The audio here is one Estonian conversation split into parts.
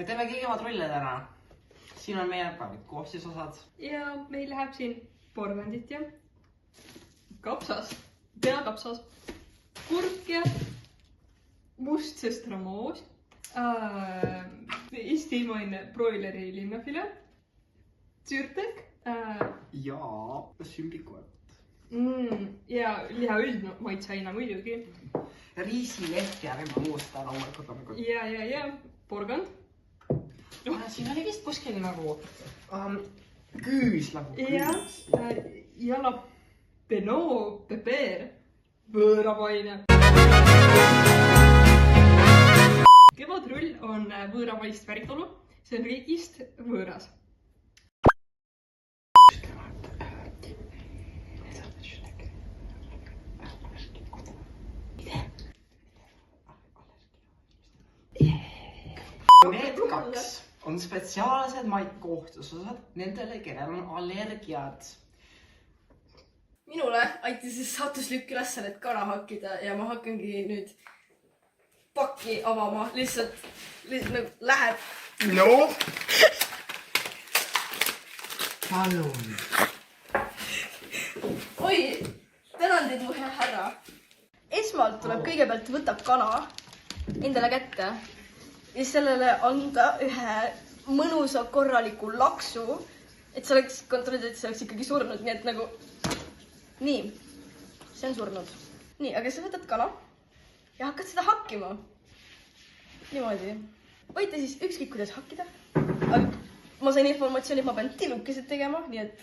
Me teeme kevatrulli täna. Siin on meie koostisosad. Ja meil läheb siin porgandit ja kapsas, peakapsas, kurk ja must sestramoos, eestimaine broileri linnafile, sürtek ja sümbikuet. Ja liha üldmaitseaina muidugi. Riisileht ja tema muust loomulikult. Ja porgand. Siin oli vist kuskil nagu küüs nagu küüs. Ja jalapeno peper, võõravaine. Kevadrull on võõravaist päritolu, see on riigist võõras. Need kaks on spetsiaalsed maitkoostisosad nendele, kellel on allergiad. Minule aitas saatuslik ülesannet kana hakkida ja ma hakkangi nüüd pakki avama. Lihtsalt nagu läheb. No! Palun! Oi, tänan teid, mu hea härra. Esmalt tuleb kõigepealt võtab kana endale kätte ja sellele anda ühe mõnusa korraliku laksu, et see oleks kontrollida, et see oleks ikkagi surnud, nii et nagu nii, see on surnud. Nii, aga sa võtad kala ja hakkad seda hakkima. Niimoodi. Võite siis ükskõik kuidas hakkida. Aga ma sain informatsiooni, et ma pean tillukesed tegema, nii et...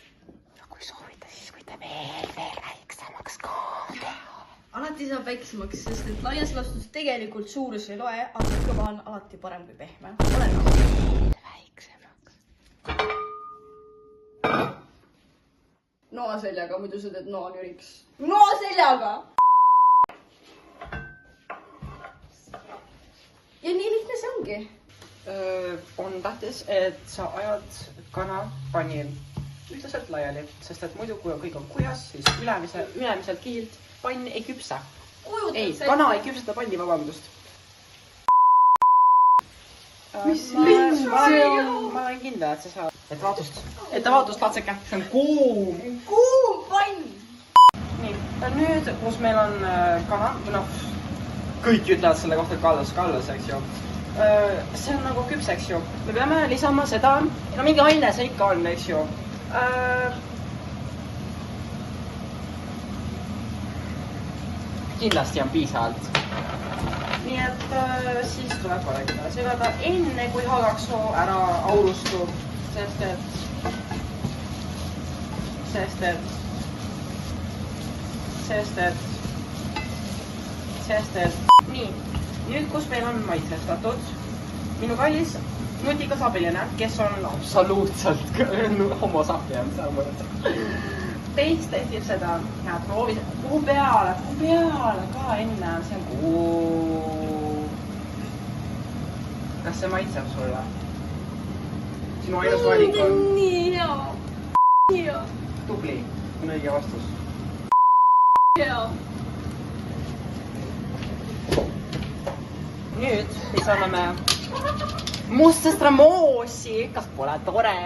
Ja kui soovite, siis võite veel väiksemaks ka teha. Alati saab väiksemaks, sest et laias laastus tegelikult suurus ei loe, aga kõva on alati parem kui pehme. Olen veel väiksemaks. Noa seljaga, muidu sa teed noa nüriks. Noa seljaga! Ja nii lihtne see ongi. On tähtis, et sa ajad kana panni ühtlaselt laiali, sest et muidu kui kõik on kujas, siis ülemiselt kihilt pann ei küpse. Ei, kana ei küpseta panni, vabandust. Mis lind see on? Ma olen kindla, et sa saad. Ette vaatust, latseke. See on kuum. Kuum pann! Nii, nüüd, kus meil on kana, kõik ütlevad selle kohta kallas, eks ju. See on nagu küps, eks ju. Me peame lisama seda, mingi aine see ikka on, eks ju. Kindlasti on piisavalt. Nii et siis tuleb korrekta segada enne, kui halaksu ära aurustub, sest et nii, nüüd kus meil on maitsestatud minu kallis nutikas abiline, kes on absoluutselt homo sapiens, testib seda ja proovis kuhu peale ka enne, see on kuum. Kas see maitseb sulle? Sinu ainus valik on? Nii hea. Tubli, on õige vastus. Hea. Nüüd lisame me mustestramoosi, kas pole tore?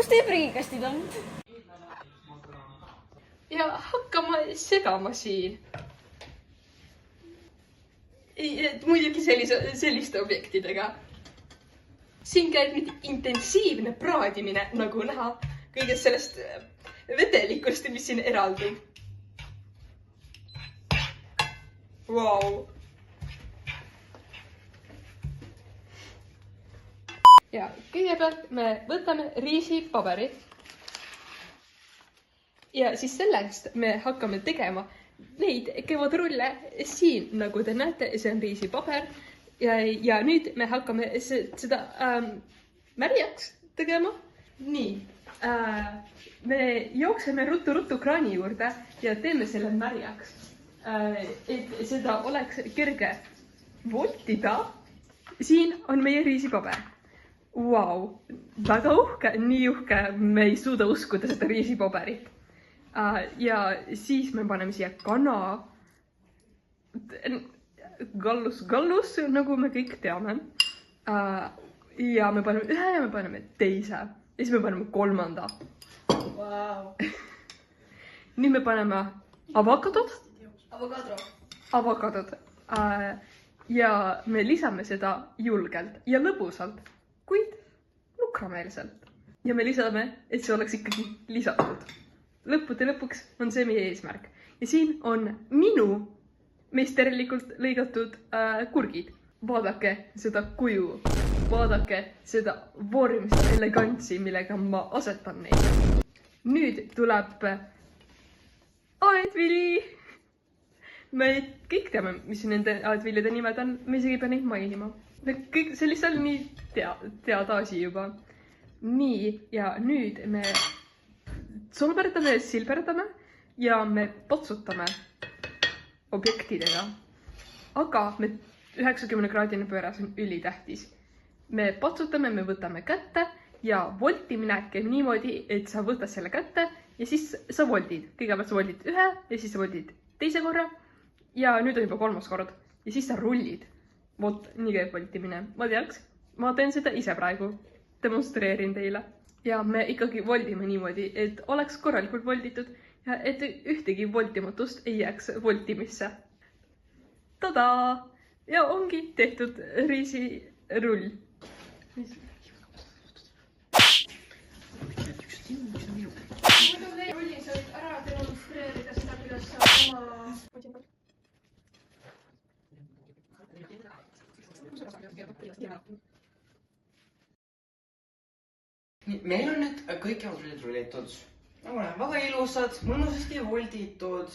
teie prügikastid on? ja hakkama segama siin. Muidugi selliste objektidega. Siin käib nüüd intensiivne praadimine, nagu näha kõigest sellest vedelikust, mis siin eraldub. Vau! Ja kõigepealt me võtame riisipaberit. Ja siis sellest me hakkame tegema neid kevadrulle siin, nagu te näete, see on riisipaber. Ja nüüd me hakkame seda märjaks tegema. Nii, me jookseme ruttu kraani juurde ja teeme selle märjaks. Et seda oleks kerge voltida. Siin on meie riisipaber. Vau, väga uhke, nii uhke, me ei suuda uskuda seda riisipaberit. Ja siis me paneme siia kana. Gallus, nagu me kõik teame. Ja me paneme ühe ja me paneme teise. Ja siis me paneme kolmanda. Wow. Nüüd me paneme avokadod. Avokadod. Ja me lisame seda julgelt ja lõbusalt, kuid nukrameelselt. Ja me lisame, et see oleks ikkagi lisatud. Lõppude lõpuks on see meie eesmärk. Ja siin on minu meisterlikult lõigatud kurgid. Vaadake seda kuju. Vaadake seda vormist elegantsi, millega ma asetan neid. Nüüd tuleb aedvili. Me kõik teame, mis nende aedvilide nimed on. Me isegi ei pea neid mainima. See lihtsalt nii teada asi juba. Nii, ja nüüd me solberdame ja silberdame ja me patsutame objektidega. Aga 90-kraadine pööras on ülitähtis. Me patsutame, me võtame kätte ja voltimine käib niimoodi, et sa võtad selle kätte ja siis sa voldid. Kõigepealt sa voldid ühe ja siis sa voldid teise korra ja nüüd on juba kolmas kord ja siis sa rullid. Vot, nii käib voltimine. Ma teen seda ise praegu. Demonstreerin teile. Ja me ikkagi voldime niimoodi, et oleks korralikult volditud ja et ühtegi voltimatust ei jääks voltimisse. Tada! Ja ongi tehtud riisirull. Rulli sa võid ära demonstreerida seda, kuidas sa oma... Meil on nüüd kõik jõudrullid rullitud. Nagu näeb, väga ilusad, mõnusasti volditud.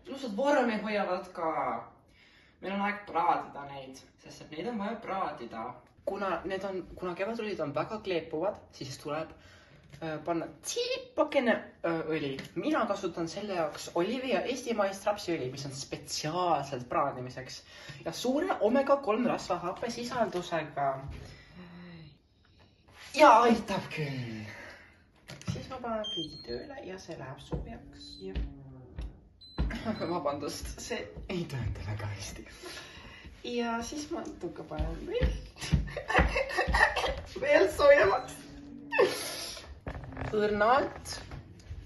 Ilusad vormi hoiavad ka. Meil on aeg praadida neid, sest neid on vaja praadida. Kuna kevadrullid on väga kleepuvad, siis tuleb panna tsipakene õli. Mina kasutan selle jaoks Olivia eestimaist rapsiõli, mis on spetsiaalselt praadimiseks ja suure omega-3 rasvahappe sisaldusega. Ja aitab küll. Siis ma panen pliidi tööle ja see läheb soojaks. Vabandust, see ei tööta väga hästi. Ja siis ma natuke panen veel soojemaks. Õrnalt,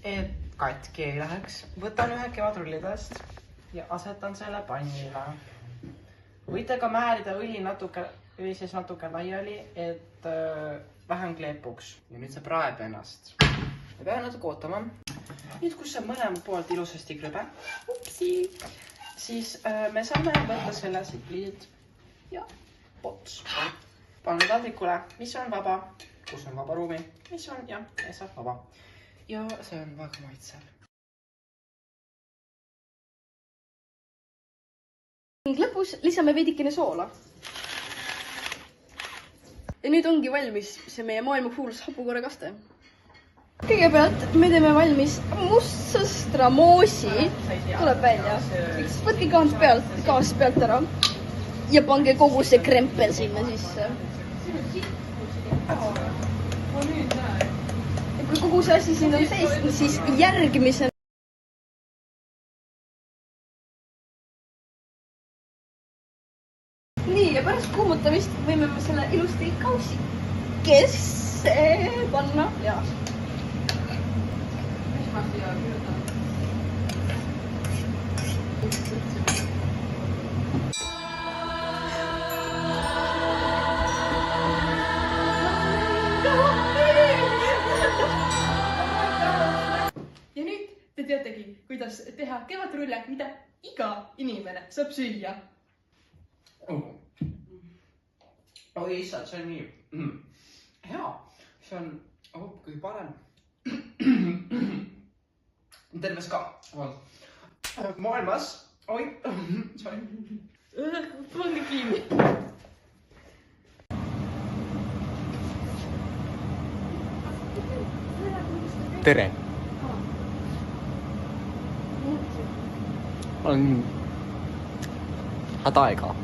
et katki ei läheks. Võtan ühe kevadrullidest ja asetan selle pannile. Võite ka määrida õli siis natuke laiali, et vähem kleepuks. Ja nüüd see praeb ennast. Me peame natuke ootama. Nüüd, kus see mõlema poolt ilusasti krõbe, siis me saame võtta selle siit pliidilt ja pots. Panen taldrikule, mis on vaba, kus on vaba ruumi, mis on ja saab vaba. Ja see on väga maitsev. Ning lõpus lisame veidikene soola. Ja nüüd ongi valmis see meie maailmakuulus hapukoorekaste. Kõigepealt me teeme valmis mustsõstramoosi. Tuleb välja. Võtke gaas pealt ära ja pange kogu see krempel sinna sisse. Ja kui kogu see asi siin on sees, siis järgmise nii, ja pärast kuumutamist võime selle ilusti kausikesse panna ja siia juurde. Ja nüüd te teategi, kuidas teha kevadrulle, mida iga inimene saab süüa. oi issand, see on nii hea. See on kõige parem. Terves ka maailmas. Oi, sorry. Pange kinni. Tere. On häda aega.